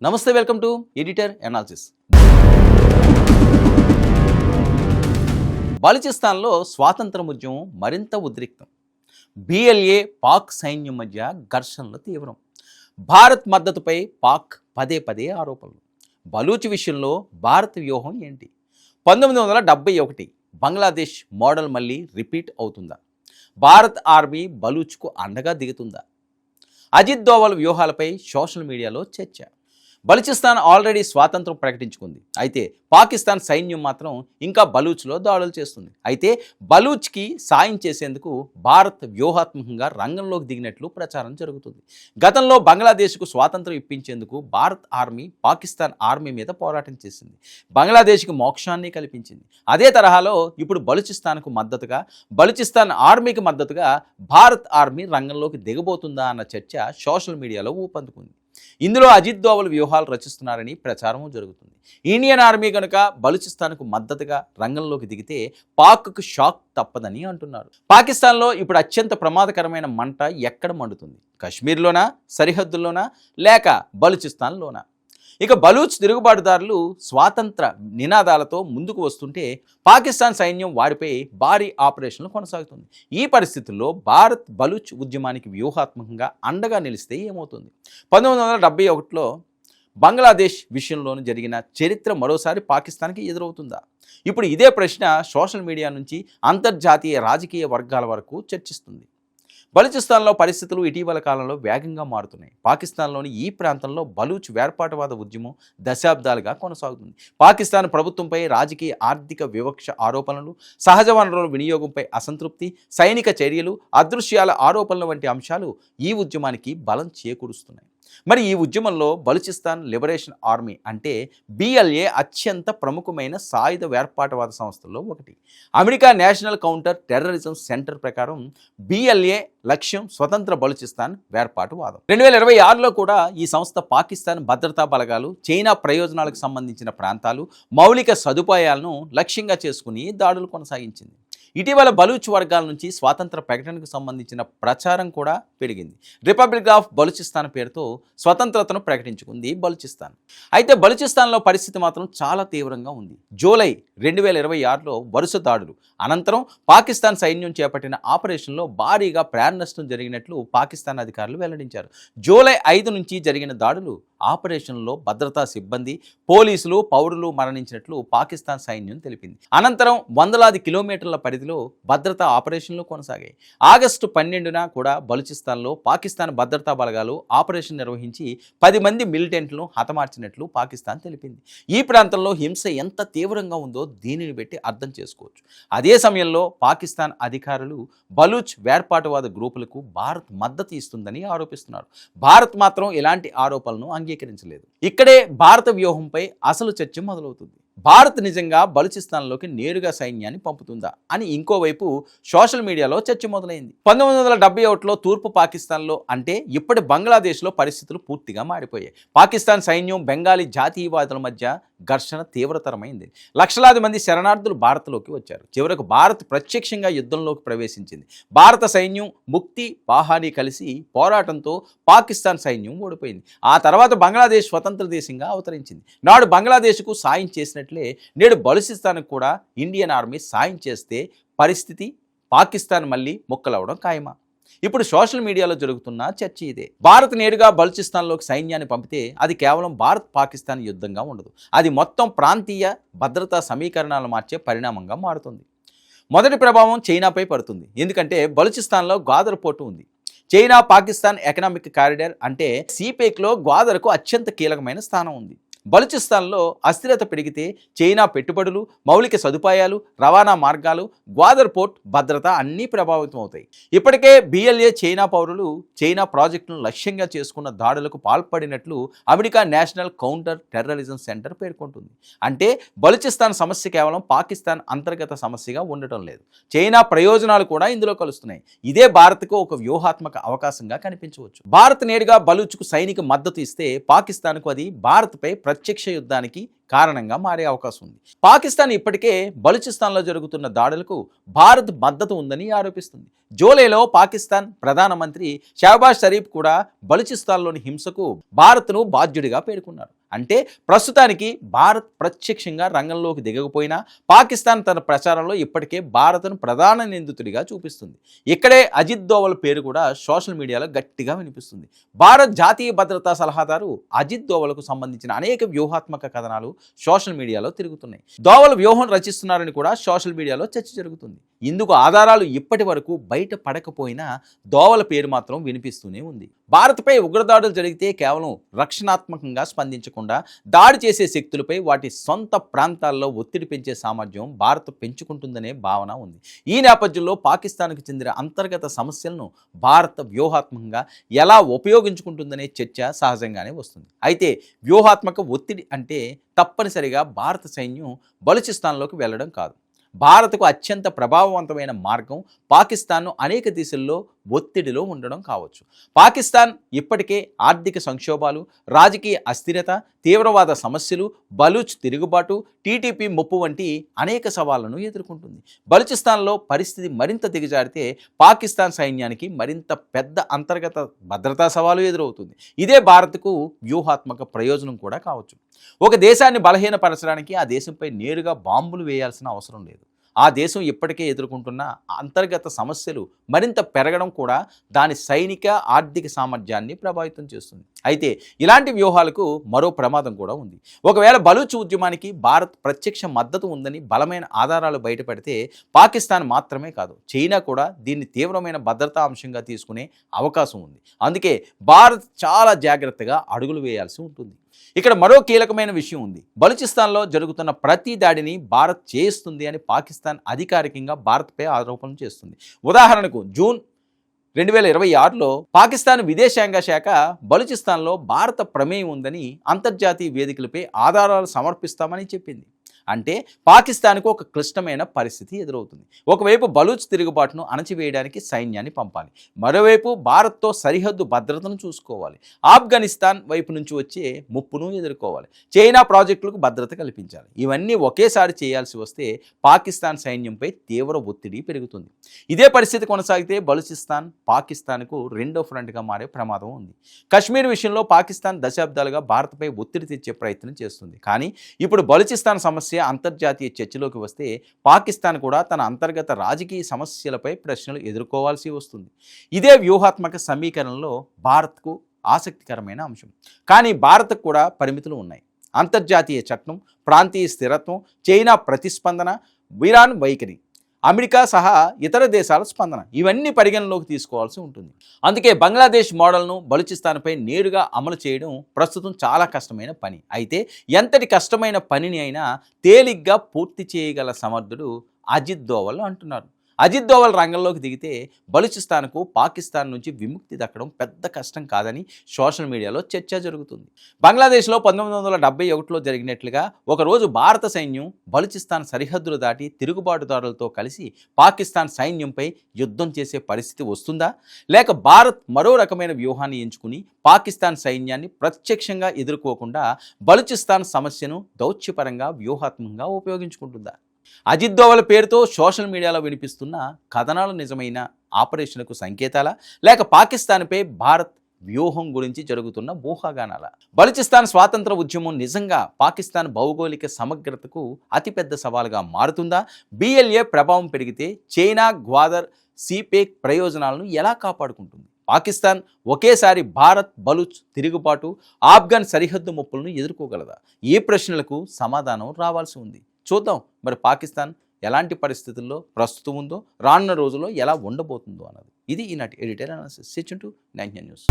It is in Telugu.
నమస్తే, వెల్కమ్ టు ఎడిటర్ అనాలిసిస్. బలూచిస్తాన్లో స్వాతంత్ర ఉద్యమం మరింత ఉద్రిక్తం. బిఎల్ఏ పాక్ సైన్యం మధ్య ఘర్షణలు తీవ్రం. భారత్ మద్దతుపై పాక్ పదే పదే ఆరోపణలు. బలూచ్ విషయంలో భారత్ వ్యూహం ఏంటి? 1971 బంగ్లాదేశ్ మోడల్ మళ్ళీ రిపీట్ అవుతుందా? భారత్ ఆర్మీ బలూచ్కు అండగా దిగుతుందా? అజిత్ దోవల్ వ్యూహాలపై సోషల్ మీడియాలో చర్చ. బలూచిస్తాన్ ఆల్రెడీ స్వాతంత్రం ప్రకటించుకుంది. అయితే పాకిస్తాన్ సైన్యం మాత్రం ఇంకా బలూచ్లో దాడులు చేస్తుంది. అయితే బలూచ్కి సాయం చేసేందుకు భారత్ వ్యూహాత్మకంగా రంగంలోకి దిగినట్లు ప్రచారం జరుగుతుంది. గతంలో బంగ్లాదేశ్కు స్వాతంత్రం ఇప్పించేందుకు భారత్ ఆర్మీ పాకిస్తాన్ ఆర్మీ మీద పోరాటం చేసింది. బంగ్లాదేశ్కి మోక్షాన్ని కల్పించింది. అదే తరహాలో ఇప్పుడు బలూచిస్తాన్కు మద్దతుగా, బలూచిస్తాన్ ఆర్మీకి మద్దతుగా భారత్ ఆర్మీ రంగంలోకి దిగబోతుందా అన్న చర్చ సోషల్ మీడియాలో ఊపందుకుంది. ఇందులో అజిత్ దోవల్ వ్యూహాలు రచిస్తున్నారని ప్రచారం జరుగుతుంది. ఇండియన్ ఆర్మీ కనుక బలూచిస్తాన్కు మద్దతుగా రంగంలోకి దిగితే పాక్కు షాక్ తప్పదని అంటున్నారు. పాకిస్తాన్లో ఇప్పుడు అత్యంత ప్రమాదకరమైన మంట ఎక్కడ మండుతుంది? కశ్మీర్లోనా, సరిహద్దుల్లోనా, లేక బలూచిస్తాన్లోనా? ఇక బలూచ్ తిరుగుబాటుదారులు స్వాతంత్ర నినాదాలతో ముందుకు వస్తుంటే పాకిస్తాన్ సైన్యం వారిపై భారీ ఆపరేషన్లు కొనసాగుతుంది. ఈ పరిస్థితుల్లో భారత్ బలూచ్ ఉద్యమానికి వ్యూహాత్మకంగా అండగా నిలిస్తే ఏమవుతుంది? 1971లో బంగ్లాదేశ్ విషయంలోనూ జరిగిన చరిత్ర మరోసారి పాకిస్తాన్కి ఎదురవుతుందా? ఇప్పుడు ఇదే ప్రశ్న సోషల్ మీడియా నుంచి అంతర్జాతీయ రాజకీయ వర్గాల వరకు చర్చిస్తుంది. బలూచిస్తాన్లో పరిస్థితులు ఇటీవల కాలంలో వేగంగా మారుతున్నాయి. పాకిస్తాన్లోని ఈ ప్రాంతంలో బలూచ్ వేర్పాటువాద ఉద్యమం దశాబ్దాలుగా కొనసాగుతుంది. పాకిస్తాన్ ప్రభుత్వంపై రాజకీయ ఆర్థిక వివక్ష ఆరోపణలు, సహజ వనరుల వినియోగంపై అసంతృప్తి, సైనిక చర్యలు, అదృశ్యాల ఆరోపణలు వంటి అంశాలు ఈ ఉద్యమానికి బలం చేకూరుస్తున్నాయి. మరి ఈ ఉద్యమంలో బలూచిస్తాన్ లిబరేషన్ ఆర్మీ అంటే బిఎల్ఏ అత్యంత ప్రముఖమైన సాయుధ వేర్పాటువాద సంస్థల్లో ఒకటి. America national counter terrorism centre ప్రకారం బిఎల్ఏ లక్ష్యం స్వతంత్ర బలూచిస్తాన్ వేర్పాటువాదం. 2026లో కూడా ఈ సంస్థ పాకిస్తాన్ భద్రతా బలగాలు, చైనా ప్రయోజనాలకు సంబంధించిన ప్రాంతాలు, మౌలిక సదుపాయాలను లక్ష్యంగా చేసుకుని దాడులు కొనసాగించింది. ఇటీవల బలూచ్ వర్గాల నుంచి స్వాతంత్ర ప్రకటనకు సంబంధించిన ప్రచారం కూడా పెరిగింది. రిపబ్లిక్ ఆఫ్ బలూచిస్తాన్ పేరుతో స్వతంత్రతను ప్రకటించుకుంది బలూచిస్తాన్. అయితే బలూచిస్తాన్లో పరిస్థితి మాత్రం చాలా తీవ్రంగా ఉంది. జూలై 2026లో వరుస దాడులు అనంతరం పాకిస్తాన్ సైన్యం చేపట్టిన ఆపరేషన్లో భారీగా ప్రాణ నష్టం జరిగినట్లు పాకిస్తాన్ అధికారులు వెల్లడించారు. జూలై 5 నుంచి జరిగిన దాడులు ఆపరేషన్లో భద్రతా సిబ్బంది, పోలీసులు, పౌరులు మరణించినట్లు పాకిస్తాన్ సైన్యం తెలిపింది. అనంతరం వందలాది కిలోమీటర్ల పరిధిలో భద్రతా ఆపరేషన్లు కొనసాగాయి. ఆగస్టు 12న కూడా బలూచిస్తాన్లో పాకిస్తాన్ భద్రతా బలగాలు ఆపరేషన్ నిర్వహించి 10 మంది మిలిటెంట్లను హతమార్చినట్లు పాకిస్తాన్ తెలిపింది. ఈ ప్రాంతంలో హింస ఎంత తీవ్రంగా ఉందో దీనిని బట్టి అర్థం చేసుకోవచ్చు. అదే సమయంలో పాకిస్తాన్ అధికారులు బలూచ్ వేర్పాటువాద గ్రూపులకు భారత్ మద్దతు ఇస్తుందని ఆరోపిస్తున్నారు. భారత్ మాత్రం ఇలాంటి ఆరోపణలను అంగీకరించలేదు. ఇక్కడే భారత వ్యూహంపై అసలు చర్చ మొదలవుతుంది. భారత్ నిజంగా బలూచిస్తాన్లోకి నేరుగా సైన్యాన్ని పంపుతుందా అని ఇంకోవైపు సోషల్ మీడియాలో చర్చ మొదలైంది. 1971లో తూర్పు పాకిస్తాన్లో అంటే ఇప్పటి బంగ్లాదేశ్లో పరిస్థితులు పూర్తిగా మారిపోయాయి. పాకిస్తాన్ సైన్యం, బెంగాలీ జాతీయవాదుల మధ్య ఘర్షణ తీవ్రతరమైంది. లక్షలాది మంది శరణార్థులు భారత్లోకి వచ్చారు. చివరకు భారత్ ప్రత్యక్షంగా యుద్ధంలోకి ప్రవేశించింది. భారత సైన్యం, ముక్తి పహానీ కలిసి పోరాటంతో పాకిస్తాన్ సైన్యం ఓడిపోయింది. ఆ తర్వాత బంగ్లాదేశ్ స్వతంత్ర దేశంగా అవతరించింది. నాడు బంగ్లాదేశ్కు సాయం చేసినట్లే నేడు బలూచిస్తాన్కు కూడా ఇండియన్ ఆర్మీ సాయం చేస్తే పరిస్థితి పాకిస్తాన్ మళ్ళీ ముక్కలవడం ఖాయమా? ఇప్పుడు సోషల్ మీడియాలో జరుగుతున్న చర్చ ఇదే. భారత్ నేరుగా బలూచిస్తాన్లోకి సైన్యాన్ని పంపితే అది కేవలం భారత్ పాకిస్తాన్ యుద్ధంగా ఉండదు. అది మొత్తం ప్రాంతీయ భద్రతా సమీకరణాలు మార్చే పరిణామంగా మారుతుంది. మొదటి ప్రభావం చైనాపై పడుతుంది. ఎందుకంటే బలూచిస్తాన్లో గ్వాదర్ పోర్టు ఉంది. చైనా పాకిస్తాన్ ఎకనామిక్ కారిడార్ అంటే సిపెక్లో గ్వాదర్కు అత్యంత కీలకమైన స్థానం ఉంది. బలూచిస్తాన్లో అస్థిరత పెరిగితే చైనా పెట్టుబడులు, మౌలిక సదుపాయాలు, రవాణా మార్గాలు, గ్వాదర్ పోర్ట్ భద్రత అన్నీ ప్రభావితం అవుతాయి. ఇప్పటికే బిఎల్ఏ చైనా పౌరులు చైనా ప్రాజెక్టును లక్ష్యంగా చేసుకున్న దాడులకు పాల్పడినట్లు America national counter terrorism centre పేర్కొంటుంది. అంటే బలూచిస్తాన్ సమస్య కేవలం పాకిస్తాన్ అంతర్గత సమస్యగా ఉండటం లేదు, చైనా ప్రయోజనాలు కూడా ఇందులో కలుస్తున్నాయి. ఇదే భారత్కు ఒక వ్యూహాత్మక అవకాశంగా కనిపించవచ్చు. భారత్ నేరుగా బలూచ్కు సైనిక మద్దతు ఇస్తే పాకిస్తాన్కు అది భారత్పై ప్రత్యక్ష యుద్ధానికి కారణంగా మారే అవకాశం ఉంది. పాకిస్తాన్ ఇప్పటికే బలూచిస్తాన్లో జరుగుతున్న దాడులకు భారత్ మద్దతు ఉందని ఆరోపిస్తుంది. జూలైలో పాకిస్తాన్ ప్రధానమంత్రి షహబాజ్ షరీఫ్ కూడా బలూచిస్తాన్లోని హింసకు భారత్ను బాధ్యుడిగా పేర్కొన్నారు. అంటే ప్రస్తుతానికి భారత్ ప్రత్యక్షంగా రంగంలోకి దిగకపోయినా పాకిస్తాన్ తన ప్రచారంలో ఇప్పటికే భారత్ను ప్రధాన నిందితుడిగా చూపిస్తుంది. ఇక్కడే అజిత్ దోవల్ పేరు కూడా సోషల్ మీడియాలో గట్టిగా వినిపిస్తుంది. భారత్ జాతీయ భద్రతా సలహాదారు అజిత్ దోవల్కు సంబంధించిన అనేక వ్యూహాత్మక కథనాలు సోషల్ మీడియాలో తిరుగుతున్నాయి. దోవల్ వ్యూహం రచిస్తున్నారని కూడా సోషల్ మీడియాలో చర్చ జరుగుతుంది. ఇందుకు ఆధారాలు ఇప్పటి వరకు బయట పడకపోయినా దోవల పేరు మాత్రం వినిపిస్తూనే ఉంది. భారత్పై ఉగ్రదాడులు జరిగితే కేవలం రక్షణాత్మకంగా స్పందించకుండా దాడి చేసే శక్తులపై వాటి సొంత ప్రాంతాల్లో ఒత్తిడి పెంచే సామర్థ్యం భారత్ పెంచుకుంటుందనే భావన ఉంది. ఈ నేపథ్యంలో పాకిస్తాన్కు చెందిన అంతర్గత సమస్యలను భారత్ వ్యూహాత్మకంగా ఎలా ఉపయోగించుకుంటుందనే చర్చ సహజంగానే వస్తుంది. అయితే వ్యూహాత్మక ఒత్తిడి అంటే తప్పనిసరిగా భారత సైన్యం బలూచిస్తాన్లోకి వెళ్ళడం కాదు. భారత్కు అత్యంత ప్రభావవంతమైన మార్గం పాకిస్తాన్ను అనేక దిశల్లో ఒత్తిడిలో ఉండడం కావచ్చు. పాకిస్తాన్ ఇప్పటికే ఆర్థిక సంక్షోభాలు, రాజకీయ అస్థిరత, తీవ్రవాద సమస్యలు, బలూచ్ తిరుగుబాటు, టీటీపీ ముప్పు వంటి అనేక సవాళ్లను ఎదుర్కొంటుంది. బలూచిస్తాన్లో పరిస్థితి మరింత దిగజారితే పాకిస్తాన్ సైన్యానికి మరింత పెద్ద అంతర్గత భద్రతా సవాలు ఎదురవుతుంది. ఇదే భారత్కు వ్యూహాత్మక ప్రయోజనం కూడా కావచ్చు. ఒక దేశాన్ని బలహీనపరచడానికి ఆ దేశంపై నేరుగా బాంబులు వేయాల్సిన అవసరం లేదు. ఆ దేశం ఇప్పటికే ఎదుర్కొంటున్న అంతర్గత సమస్యలు మరింత పెరగడం కూడా దాని సైనిక, ఆర్థిక సామర్థ్యాన్ని ప్రభావితం చేస్తుంది. అయితే ఇలాంటి వ్యూహాలకు మరో ప్రమాదం కూడా ఉంది. ఒకవేళ బలూచ్ ఉద్యమానికి భారత్ ప్రత్యక్ష మద్దతు ఉందని బలమైన ఆధారాలు బయటపడితే పాకిస్తాన్ మాత్రమే కాదు, చైనా కూడా దీన్ని తీవ్రమైన భద్రతా అంశంగా తీసుకునే అవకాశం ఉంది. అందుకే భారత్ చాలా జాగ్రత్తగా అడుగులు వేయాల్సి ఉంటుంది. ఇక్కడ మరో కీలకమైన విషయం ఉంది. బలూచిస్తాన్లో జరుగుతున్న ప్రతి దాడిని భారత్ చేయిస్తుంది అని పాకిస్తాన్ అధికారికంగా భారత్పై ఆరోపణలు చేస్తుంది. ఉదాహరణకు జూన్ 2026లో పాకిస్తాన్ విదేశాంగ శాఖ బలూచిస్తాన్లో భారత ప్రమేయం ఉందని అంతర్జాతీయ వేదికలపై ఆధారాలు సమర్పిస్తామని చెప్పింది. అంటే పాకిస్తాన్కు ఒక క్లిష్టమైన పరిస్థితి ఎదురవుతుంది. ఒకవైపు బలూచ్ తిరుగుబాటును అణచివేయడానికి సైన్యాన్ని పంపాలి, మరోవైపు భారత్తో సరిహద్దు భద్రతను చూసుకోవాలి, ఆఫ్ఘనిస్తాన్ వైపు నుంచి వచ్చే ముప్పును ఎదుర్కోవాలి, చైనా ప్రాజెక్టులకు భద్రత కల్పించాలి. ఇవన్నీ ఒకేసారి చేయాల్సి వస్తే పాకిస్తాన్ సైన్యంపై తీవ్ర ఒత్తిడి పెరుగుతుంది. ఇదే పరిస్థితి కొనసాగితే బలూచిస్తాన్ పాకిస్తాన్కు రెండో ఫ్రంట్గా మారే ప్రమాదం ఉంది. కశ్మీర్ విషయంలో పాకిస్తాన్ దశాబ్దాలుగా భారత్పై ఒత్తిడి తెచ్చే ప్రయత్నం చేస్తుంది. కానీ ఇప్పుడు బలూచిస్తాన్ సమస్య అంతర్జాతీయ చర్చలోకి వస్తే పాకిస్తాన్ కూడా తన అంతర్గత రాజకీయ సమస్యలపై ప్రశ్నలు ఎదుర్కోవాల్సి వస్తుంది. ఇదే వ్యూహాత్మక సమీకరణలో భారత్కు ఆసక్తికరమైన అంశం. కానీ భారత్కు కూడా పరిమితులు ఉన్నాయి. అంతర్జాతీయ చట్టం, ప్రాంతీయ స్థిరత్వం, చైనా ప్రతిస్పందన, ఇరాన్ వైఖరి, అమెరికా సహా ఇతర దేశాల స్పందన, ఇవన్నీ పరిగణలోకి తీసుకోవాల్సి ఉంటుంది. అందుకే బంగ్లాదేశ్ మోడల్ను బలూచిస్తాన్పై నేరుగా అమలు చేయడం ప్రస్తుతం చాలా కష్టమైన పని. అయితే ఎంతటి కష్టమైన పనిని అయినా తేలిగ్గా పూర్తి చేయగల సమర్థుడు అజిత్ దోవల్ అంటున్నారు. అజిత్ దోవల్ రంగంలోకి దిగితే బలూచిస్తాన్కు పాకిస్తాన్ నుంచి విముక్తి దక్కడం పెద్ద కష్టం కాదని సోషల్ మీడియాలో చర్చ జరుగుతుంది. బంగ్లాదేశ్లో 1971లో జరిగినట్లుగా ఒకరోజు భారత సైన్యం బలూచిస్తాన్ సరిహద్దులు దాటి తిరుగుబాటుదారులతో కలిసి పాకిస్తాన్ సైన్యంపై యుద్ధం చేసే పరిస్థితి వస్తుందా? లేక భారత్ మరో రకమైన వ్యూహాన్ని ఎంచుకుని పాకిస్తాన్ సైన్యాన్ని ప్రత్యక్షంగా ఎదుర్కోకుండా బలూచిస్తాన్ సమస్యను దౌత్యపరంగా వ్యూహాత్మకంగా ఉపయోగించుకుంటుందా? అజిత్ దోవల్ పేరుతో సోషల్ మీడియాలో వినిపిస్తున్న కథనాలు నిజమైన ఆపరేషన్కు సంకేతాలా, లేక పాకిస్తాన్పై భారత్ వ్యూహం గురించి జరుగుతున్న ఊహాగానాల? బలూచిస్తాన్ స్వాతంత్ర ఉద్యమం నిజంగా పాకిస్తాన్ భౌగోళిక సమగ్రతకు అతిపెద్ద సవాలుగా మారుతుందా? BLA ప్రభావం పెరిగితే చైనా, గ్వాదర్, సిపేక్ ప్రయోజనాలను ఎలా కాపాడుకుంటుంది? పాకిస్తాన్ ఒకేసారి భారత్, బలూచ్ తిరుగుబాటు, ఆఫ్ఘన్ సరిహద్దు ముప్పులను ఎదుర్కోగలదా? ఈ ప్రశ్నలకు సమాధానం రావాల్సి ఉంది. చూద్దాం మరి పాకిస్తాన్ ఎలాంటి పరిస్థితుల్లో ప్రస్తుతం ఉందో, రానున్న రోజుల్లో ఎలా ఉండబోతుందో అన్నది. ఇది ఈనాటి editorial analysis. Stay tune to 99 news.